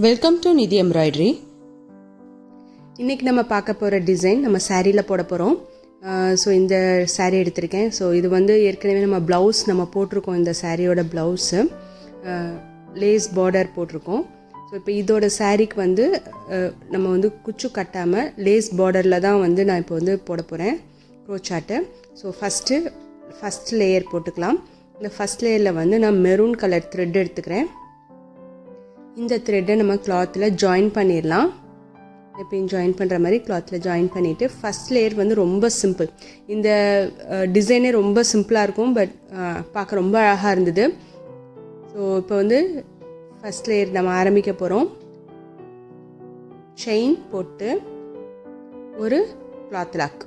Welcome to நிதி embroidery. இன்றைக்கி நம்ம பார்க்க போகிற டிசைன் நம்ம சாரியில் போட போகிறோம். ஸோ இந்த சாரீ எடுத்திருக்கேன். ஸோ இது வந்து ஏற்கனவே நம்ம ப்ளவுஸ் நம்ம போட்டிருக்கோம். இந்த சாரியோட ப்ளவுஸு லேஸ் பார்டர் போட்டிருக்கோம். ஸோ இப்போ இதோட சாரீக்கு வந்து நம்ம வந்து குச்சு கட்டாமல் லேஸ் பார்டரில் தான் வந்து நான் இப்போ வந்து போட போகிறேன் க்ரோச்சாட்டு. ஸோ ஃபஸ்ட் லேயர் போட்டுக்கலாம். இந்த ஃபஸ்ட் லேயரில் வந்து நான் மெரூன் கலர் த்ரெட் எடுத்துக்கிறேன். இந்த த்ரெட்டை நம்ம கிளாத்தில் ஜாயின் பண்ணிடலாம். எப்பயும் ஜாயின் பண்ணுற மாதிரி கிளாத்தில் ஜாயின் பண்ணிவிட்டு ஃபஸ்ட் லேயர் வந்து ரொம்ப சிம்பிள். இந்த டிசைனே ரொம்ப சிம்பிளாக இருக்கும், பட் பார்க்க ரொம்ப அழகாக இருந்தது. ஸோ இப்போ வந்து ஃபஸ்ட் லேயர் நம்ம ஆரம்பிக்க போகிறோம். செயின் போட்டு ஒரு கிளாத் லாக்,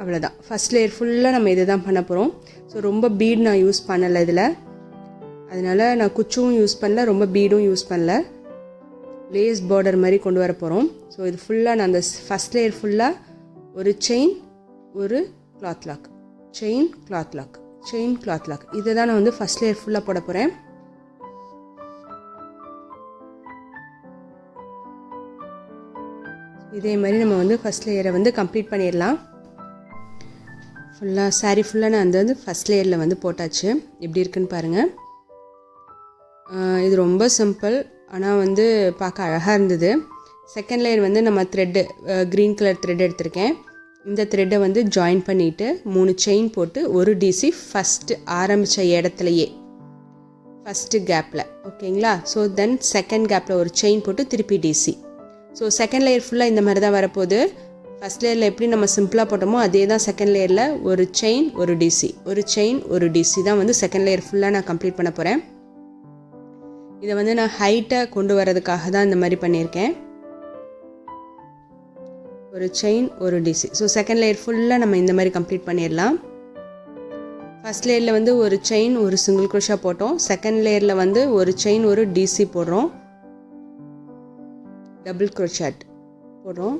அவ்வளோதான். ஃபஸ்ட் லேயர் ஃபுல்லாக நம்ம இது தான் பண்ண போகிறோம். ஸோ ரொம்ப பீட் நான் யூஸ் பண்ணலை இதில், அதனால் நான் குச்சும் யூஸ் பண்ணல, ரொம்ப பீடும் யூஸ் பண்ணல. லேஸ் பார்டர் மாதிரி கொண்டு வர போகிறோம். ஸோ இது ஃபுல்லாக நான் அந்த ஃபஸ்ட் லேயர் ஃபுல்லாக ஒரு செயின், ஒரு cloth lock, chain cloth lock, chain cloth lock, இதை தான் நான் வந்து ஃபஸ்ட் லேயர் ஃபுல்லாக போட போகிறேன். இதே மாதிரி நம்ம வந்து ஃபஸ்ட் லேயரை வந்து கம்ப்ளீட் பண்ணிடலாம். ஃபுல்லாக சாரீ ஃபுல்லாக நான் அந்த வந்து ஃபஸ்ட் லேயரில் வந்து போட்டாச்சு. எப்படி இருக்குன்னு பாருங்கள். இது ரொம்ப சிம்பிள், ஆனால் வந்து பார்க்க அழகாக இருந்தது. செகண்ட் லேயர் வந்து நம்ம த்ரெட்டு க்ரீன் கலர் த்ரெட் எடுத்திருக்கேன். இந்த த்ரெட்டை வந்து ஜாயின் பண்ணிவிட்டு 3 செயின் போட்டு ஒரு டிசி ஃபஸ்ட்டு ஆரம்பித்த இடத்துலையே ஃபஸ்ட்டு கேப்பில், ஓகேங்களா. ஸோ தென் செகண்ட் கேப்பில் ஒரு செயின் போட்டு திருப்பி டிசி. ஸோ செகண்ட் லேயர் ஃபுல்லாக இந்த மாதிரி தான் வரப்போகுது. ஃபஸ்ட் லேயரில் எப்படி நம்ம சிம்பிளாக போட்டோமோ அதே தான் செகண்ட் லேயரில் ஒரு செயின் ஒரு டிசி, ஒரு செயின் ஒரு டிசி தான் வந்து செகண்ட் லேயர் ஃபுல்லாக நான் கம்ப்ளீட் பண்ண போகிறேன். இதை வந்து நான் ஹைட்டை கொண்டு வரதுக்காக தான் இந்த மாதிரி பண்ணியிருக்கேன். ஒரு செயின் ஒரு டிசி. ஸோ செகண்ட் லேயர் ஃபுல்லாக நம்ம இந்த மாதிரி கம்ப்ளீட் பண்ணிடலாம். ஃபஸ்ட் லேயரில் வந்து ஒரு செயின் ஒரு சிங்கிள் க்ரோஷா போட்டோம். செகண்ட் லேயரில் வந்து ஒரு செயின் ஒரு டிசி போடுறோம், டபுள் க்ரோஷாட் போடுறோம்.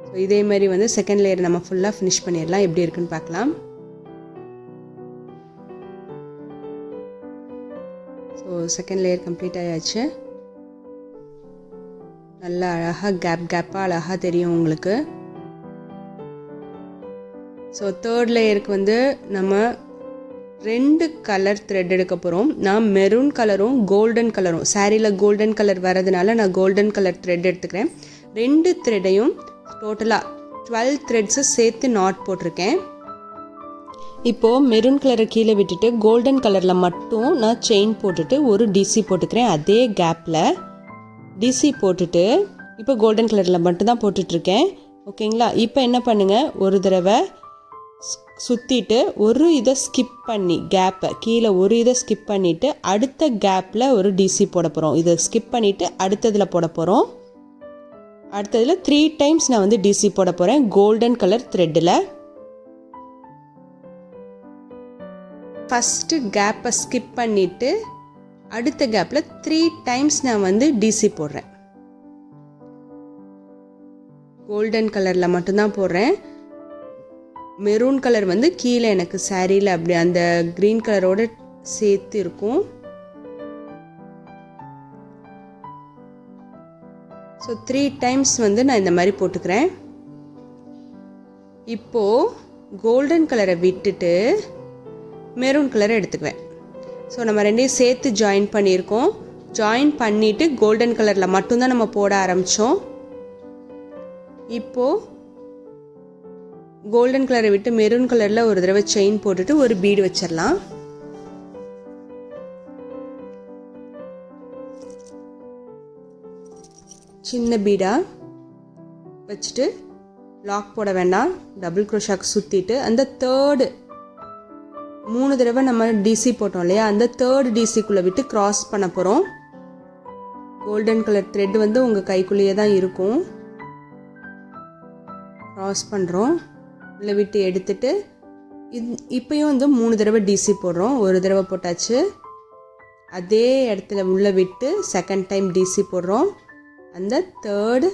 ஸோ இதே மாதிரி வந்து செகண்ட் லேயர் நம்ம ஃபுல்லாக ஃபினிஷ் பண்ணிடலாம். எப்படி இருக்குன்னு பார்க்கலாம். ஸோ செகண்ட் லேயர் கம்ப்ளீட் ஆயாச்சு. நல்லா அழகாக கேப்பாக அழகாக தெரியும் உங்களுக்கு. ஸோ தேர்ட் லேயருக்கு வந்து நம்ம 2 கலர் த்ரெட் எடுக்க போகிறோம். நான் மெரூன் கலரும் கோல்டன் கலரும், சாரியில் கோல்டன் கலர் வரதுனால நான் கோல்டன் கலர் த்ரெட் எடுத்துக்கிறேன். 2 த்ரெட்டையும் டோட்டலாக 12 த்ரெட்ஸை சேர்த்து நாட் போட்டிருக்கேன். இப்போது மெரூன் கலரை கீழே விட்டுட்டு கோல்டன் கலரில் மட்டும் நான் செயின் போட்டுட்டு ஒரு டிசி போட்டுக்கிறேன். அதே கேப்பில் டிசி போட்டுட்டு இப்போ கோல்டன் கலரில் மட்டும்தான் போட்டுட்ருக்கேன், ஓகேங்களா. இப்போ என்ன பண்ணுங்கள், ஒரு தடவை சுற்றிட்டு ஒரு இதை ஸ்கிப் பண்ணி கேப்பை கீழே ஒரு இதை ஸ்கிப் பண்ணிவிட்டு அடுத்த கேப்பில் ஒரு டிசி போட போகிறோம். இதை ஸ்கிப் பண்ணிவிட்டு அடுத்ததில் போட போகிறோம். அடுத்ததில் 3 டைம்ஸ் நான் வந்து டிசி போட போகிறேன் கோல்டன் கலர் த்ரெட்டில். ஃபஸ்ட்டு கேப்பை ஸ்கிப் பண்ணிவிட்டு அடுத்த கேப்பில் 3 டைம்ஸ் நான் வந்து டிசி போடுறேன். கோல்டன் கலரில் மட்டும்தான் போடுறேன். மெரூன் கலர் வந்து கீழே எனக்கு சாரியில் அப்படி அந்த க்ரீன் கலரோடு சேர்த்து இருக்கும். ஸோ 3 டைம்ஸ் வந்து நான் இந்த மாதிரி போட்டுக்கிறேன். இப்போது கோல்டன் கலரை விட்டுட்டு மெரூன் கலரை எடுத்துக்குவேன். ஸோ நம்ம ரெண்டையும் சேர்த்து ஜாயின் பண்ணியிருக்கோம். ஜாயின் பண்ணிவிட்டு கோல்டன் கலரில் மட்டும்தான் நம்ம போட ஆரம்பித்தோம். இப்போது கோல்டன் கலரை விட்டு மெரூன் கலரில் ஒரு தடவை செயின் போட்டுட்டு ஒரு பீடு வச்சிடலாம். சின்ன பீடாக வச்சுட்டு லாக் போட வேண்டாம், டபுள் க்ரோஷாக்கு சுற்றிட்டு அந்த தேர்டு 3 தடவை நம்ம டிசி போட்டோம் இல்லையா, அந்த தேர்டு டிசிக்குள்ளே விட்டு க்ராஸ் பண்ண போகிறோம். கோல்டன் கலர் த்ரெட் வந்து உங்கள் கைக்குள்ளேயே தான் இருக்கும். க்ராஸ் பண்ணுறோம், உள்ளே விட்டு எடுத்துட்டு இப்போயும் வந்து 3 தடவை டிசி போடுறோம். ஒரு தடவை போட்டாச்சு, அதே இடத்துல உள்ளே விட்டு செகண்ட் டைம் டிசி போடுறோம். அந்த தேர்டு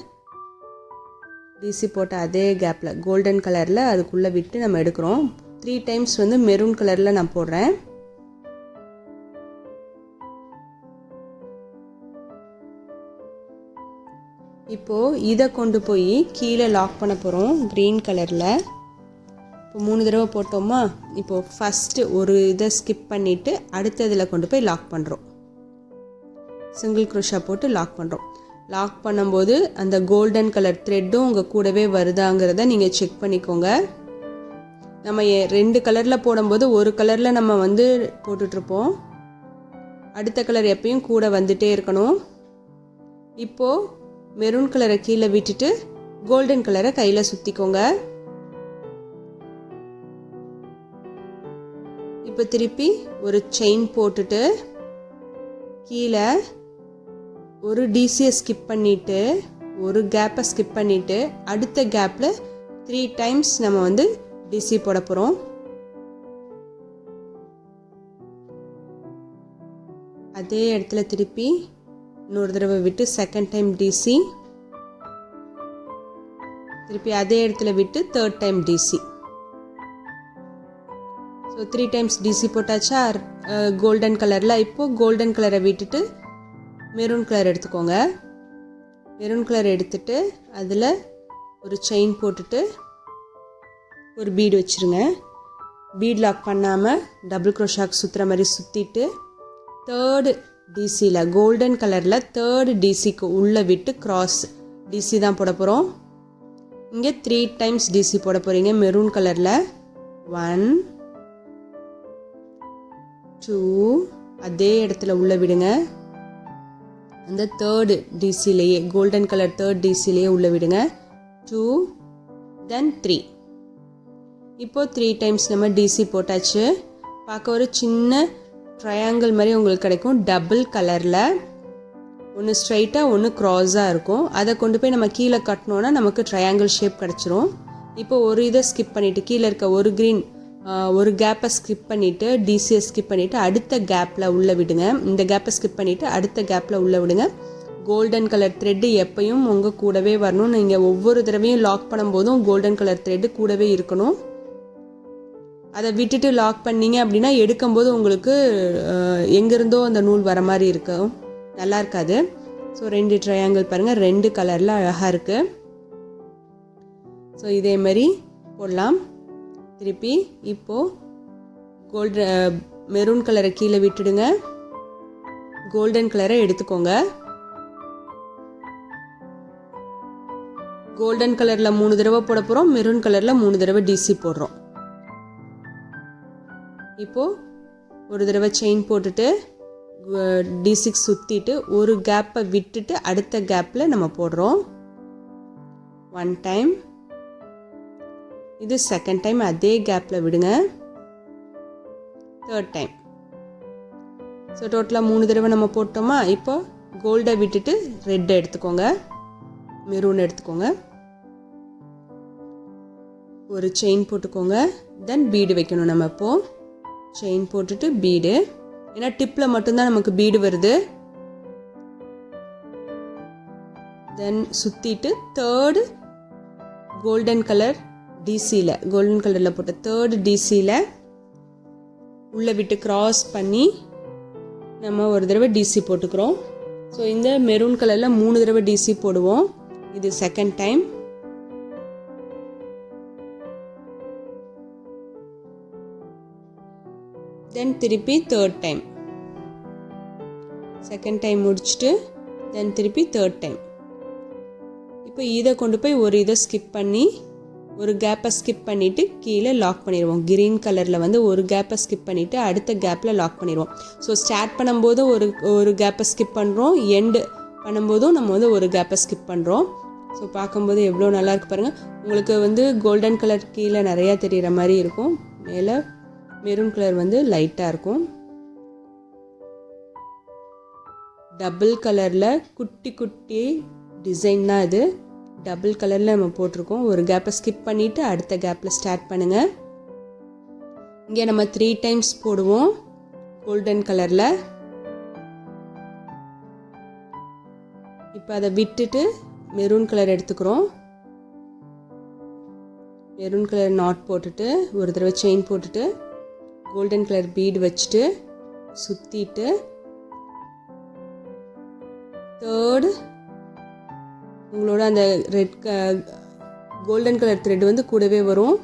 டிசி போட்ட அதே கேப்பில் கோல்டன் கலரில் அதுக்குள்ளே விட்டு நம்ம எடுக்கிறோம். 3 டைம்ஸ் வந்து மெரூன் கலரில் நான் போடுறேன். இப்போது இதை கொண்டு போய் கீழே லாக் பண்ண போகிறோம் க்ரீன் கலரில். இப்போ 3 தடவை போட்டோமா, இப்போது ஃபஸ்ட்டு ஒரு இதை ஸ்கிப் பண்ணிவிட்டு அடுத்த இதில் கொண்டு போய் லாக் பண்ணுறோம். சிங்கிள் க்ரோஷா போட்டு லாக் பண்ணுறோம். லாக் பண்ணும்போது அந்த கோல்டன் கலர் த்ரெட்டும் உங்கள் கூடவே வருதாங்கிறத நீங்கள் செக் பண்ணிக்கோங்க. நம்ம 2 கலரில் போடும்போது ஒரு கலரில் நம்ம வந்து போட்டுட்ருப்போம். அடுத்த கலர் எப்பயும் கூட வந்துகிட்டே இருக்கணும். இப்போது மெரூன் கலரை கீழே விட்டுட்டு கோல்டன் கலரை கையில் சுற்றிக்கோங்க. இப்போ திருப்பி ஒரு செயின் போட்டுட்டு கீழே ஒரு டிசியை ஸ்கிப் பண்ணிவிட்டு ஒரு கேப்பை ஸ்கிப் பண்ணிவிட்டு அடுத்த கேப்பில் 3 டைம்ஸ் நம்ம வந்து டிசி போட போகிறோம். அதே இடத்துல திருப்பி இன்னொரு தடவை விட்டு செகண்ட் டைம் டிசி, திருப்பி அதே இடத்துல விட்டு third time DC. So 3 times DC போட்டாச்சா கோல்டன் கலரில். இப்போது கோல்டன் கலரை விட்டுட்டு மெரூன் கலர் எடுத்துக்கோங்க. மெரூன் கலர் எடுத்துட்டு அதில் ஒரு செயின் போட்டுட்டு ஒரு பீடு வச்சுருங்க. பீட் லாக் பண்ணாமல் டபுள் க்ரோஷாக்கு சுற்றுற மாதிரி சுற்றிட்டு தேர்டு டிசியில் கோல்டன் கலரில் தேர்டு டிசிக்கு உள்ளே விட்டு க்ராஸ் டிசி தான் போட போகிறோம். இங்கே 3 டைம்ஸ் டிசி போட போகிறீங்க மெரூன் கலரில். 1 2 அதே இடத்துல உள்ளே விடுங்க. அந்த தேர்டு டிசிலேயே கோல்டன் கலர் தேர்ட் டிசிலேயே உள்ளே விடுங்க. 2 தென் 3. இப்போது 3 டைம்ஸ் நம்ம டிசி போட்டாச்சு. பார்க்க ஒரு சின்ன ட்ரையாங்கிள் மாதிரி உங்களுக்கு கிடைக்கும் டபுள் கலரில். ஒன்று ஸ்ட்ரைட்டாக ஒன்று க்ராஸாக இருக்கும். அதை கொண்டு போய் நம்ம கீழே கட்டினோன்னா நமக்கு ட்ரையாங்கிள் ஷேப் கிடச்சிரும். இப்போ ஒரு இதை ஸ்கிப் பண்ணிவிட்டு கீழே இருக்க ஒரு க்ரீன் ஒரு கேப்பை ஸ்கிப் பண்ணிவிட்டு டிசியை ஸ்கிப் பண்ணிவிட்டு அடுத்த கேப்பில் உள்ளே விடுங்க. இந்த கேப்பை ஸ்கிப் பண்ணிவிட்டு அடுத்த கேப்பில் உள்ளே விடுங்க. கோல்டன் கலர் த்ரெட்டு எப்பயும் உங்கள் கூடவே வரணும். நீங்கள் ஒவ்வொரு தடவையும் லாக் பண்ணும்போதும் கோல்டன் கலர் த்ரெட்டு கூடவே இருக்கணும். அதை விட்டுட்டு லாக் பண்ணிங்க அப்படின்னா எடுக்கும்போது உங்களுக்கு எங்கேருந்தோ அந்த நூல் வர மாதிரி இருக்கும், நல்லா இருக்காது. ஸோ 2 ட்ரையாங்கிள் பாருங்கள், 2 கலரில் அழகாக இருக்குது. ஸோ இதே மாதிரி போடலாம். திருப்பி இப்போது மெரூன் கலரை கீழே விட்டுடுங்க. கோல்டன் கலரை எடுத்துக்கோங்க. கோல்டன் கலரில் 3 தடவை போட போகிறோம். மெரூன் கலரில் 3 தடவை டிசி போடுறோம். இப்போது ஒரு தடவை செயின் போட்டுட்டு D6 சுற்றிட்டு ஒரு கேப்பை விட்டுட்டு அடுத்த கேப்பில் நம்ம போடுறோம். 1 டைம். இது செகண்ட் டைம் அதே கேப்பில் விடுங்க. Third time. ஸோ டோட்டலாக 3 தடவை நம்ம போட்டோமா. இப்போ கோல்டை விட்டுட்டு ரெட்டை எடுத்துக்கோங்க, மெரூன் எடுத்துக்கோங்க. ஒரு செயின் போட்டுக்கோங்க. தென் பீடு வைக்கணும் நம்ம. இப்போது செயின் போட்டுட்டு பீடு, ஏன்னா டிப்பில் மட்டும்தான் நமக்கு பீடு வருது. தென் சுற்றிட்டு தேர்டு கோல்டன் கலர் டிசியில் கோல்டன் கலரில் போட்ட தேர்டு டிசியில் உள்ளே விட்டு க்ராஸ் பண்ணி நம்ம ஒரு தடவை டிசி போட்டுக்கிறோம். ஸோ இந்த மெரூன் கலரில் 3 தடவை டிசி போடுவோம். இது செகண்ட் டைம். தென் திருப்பி தேர்ட் டைம். செகண்ட் டைம் முடிச்சுட்டு தென் திருப்பி தேர்ட் டைம். இப்போ இதை கொண்டு போய் ஒரு இதை ஸ்கிப் பண்ணி ஒரு கேப்பை ஸ்கிப் பண்ணிவிட்டு கீழே லாக் பண்ணிடுவோம். க்ரீன் கலரில் வந்து ஒரு கேப்பை ஸ்கிப் பண்ணிவிட்டு அடுத்த கேப்பில் லாக் பண்ணிடுவோம். ஸோ ஸ்டார்ட் பண்ணும்போது ஒரு கேப்பை ஸ்கிப் பண்ணுறோம், எண்டு பண்ணும்போதும் நம்ம வந்து ஒரு கேப்பை ஸ்கிப் பண்ணுறோம். ஸோ பார்க்கும்போது எவ்வளோ நல்லாயிருக்கு பாருங்கள். உங்களுக்கு வந்து கோல்டன் கலர் கீழே நிறையா தெரிகிற மாதிரி இருக்கும், மேலே மெரூன் கலர் வந்து லைட்டாக இருக்கும். டபுள் கலரில் குட்டி குட்டி டிசைன் தான் இது. டபுள் கலரில் நம்ம போட்டிருக்கோம். ஒரு கேப்பை ஸ்கிப் பண்ணிவிட்டு அடுத்த கேப்பில் ஸ்டார்ட் பண்ணுங்கள். இங்கே நம்ம 3 டைம்ஸ் போடுவோம் கோல்டன் கலரில். இப்போ அதை விட்டுட்டு மெரூன் கலர் எடுத்துக்கிறோம். மெரூன் கலர் நாட் போட்டுட்டு ஒரு தடவை செயின் போட்டுட்டு கோல்டன் கலர் பீடு வச்சுட்டு சுற்றிட்டு தேர்டு உங்களோட அந்த கோல்டன் கலர் த்ரெட் வந்து கூடவே வரும்.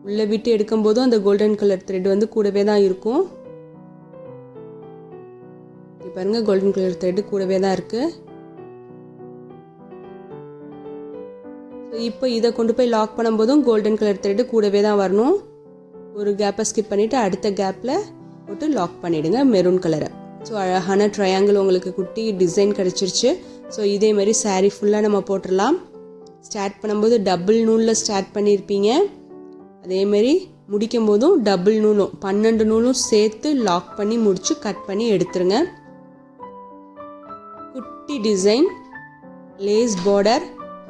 உள்ளே விட்டு எடுக்கும்போதும் அந்த கோல்டன் கலர் த்ரெட் வந்து கூடவே தான் இருக்கும். பாருங்க, கோல்டன் கலர் த்ரெட் கூடவே தான் இருக்குது. இப்போ இதை கொண்டு போய் லாக் பண்ணும்போதும் கோல்டன் கலர் த்ரெட் கூடவே தான் வரணும். ஒரு கேப்பை ஸ்கிப் பண்ணிவிட்டு அடுத்த கேப்பில் போட்டு லாக் பண்ணிவிடுங்க மெரூன் கலரை. ஸோ அழகான ட்ரையாங்கிள் உங்களுக்கு குட்டி டிசைன் கிடச்சிருச்சு. ஸோ இதே மாதிரி சாரீ ஃபுல்லாக நம்ம போட்டுடலாம். ஸ்டார்ட் பண்ணும்போது டபுள் நூலில் ஸ்டார்ட் பண்ணியிருப்பீங்க. அதேமாரி முடிக்கும் போதும் டபுள் நூலும் 12 நூலும் சேர்த்து லாக் பண்ணி முடித்து கட் பண்ணி எடுத்துருங்க. குட்டி டிசைன் லேஸ் பார்டர்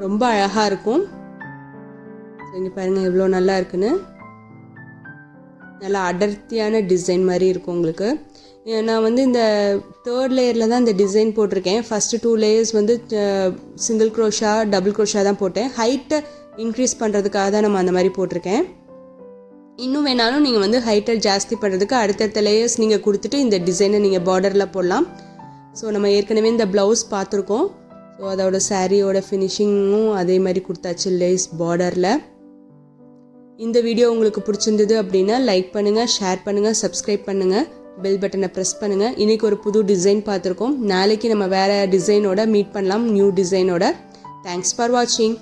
ரொம்ப அழகாக இருக்கும். இங்கே பாருங்கள் எவ்வளோ நல்லா இருக்குன்னு. நல்லா அடர்த்தியான டிசைன் மாதிரி இருக்கும் உங்களுக்கு. நான் வந்து இந்த 3rd லேயரில் தான் இந்த டிசைன் போட்டிருக்கேன். ஃபஸ்ட்டு 2 லேயர்ஸ் வந்து சிங்கிள் க்ரோஷா டபுள் க்ரோஷா தான் போட்டேன். ஹைட்டை இன்க்ரீஸ் பண்ணுறதுக்காக தான் நம்ம அந்த மாதிரி போட்டிருக்கேன். இன்னும் வேணாலும் நீங்கள் வந்து ஹைட்டை ஜாஸ்தி பண்ணுறதுக்கு அடுத்தடுத்த லேயர்ஸ் நீங்கள் கொடுத்துட்டு இந்த டிசைனை நீங்கள் பார்டரில் போடலாம். ஸோ நம்ம ஏற்கனவே இந்த ப்ளவுஸ் பார்த்துருக்கோம். ஸோ அதோட சாரியோட ஃபினிஷிங்கும் அதே மாதிரி கொடுத்தாச்சு லேஸ் பார்டரில். இந்த வீடியோ உங்களுக்கு பிடிச்சிருந்தது அப்படின்னா லைக் பண்ணுங்கள், ஷேர் பண்ணுங்கள், சப்ஸ்கிரைப் பண்ணுங்கள், பெல் பட்டனை ப்ரெஸ் பண்ணுங்கள். இன்றைக்கி ஒரு புது டிசைன் பார்த்துருக்கோம். நாளைக்கு நம்ம வேறு டிசைனோட மீட் பண்ணலாம், நியூ டிசைனோட. தேங்க்ஸ் ஃபார் வாட்சிங்.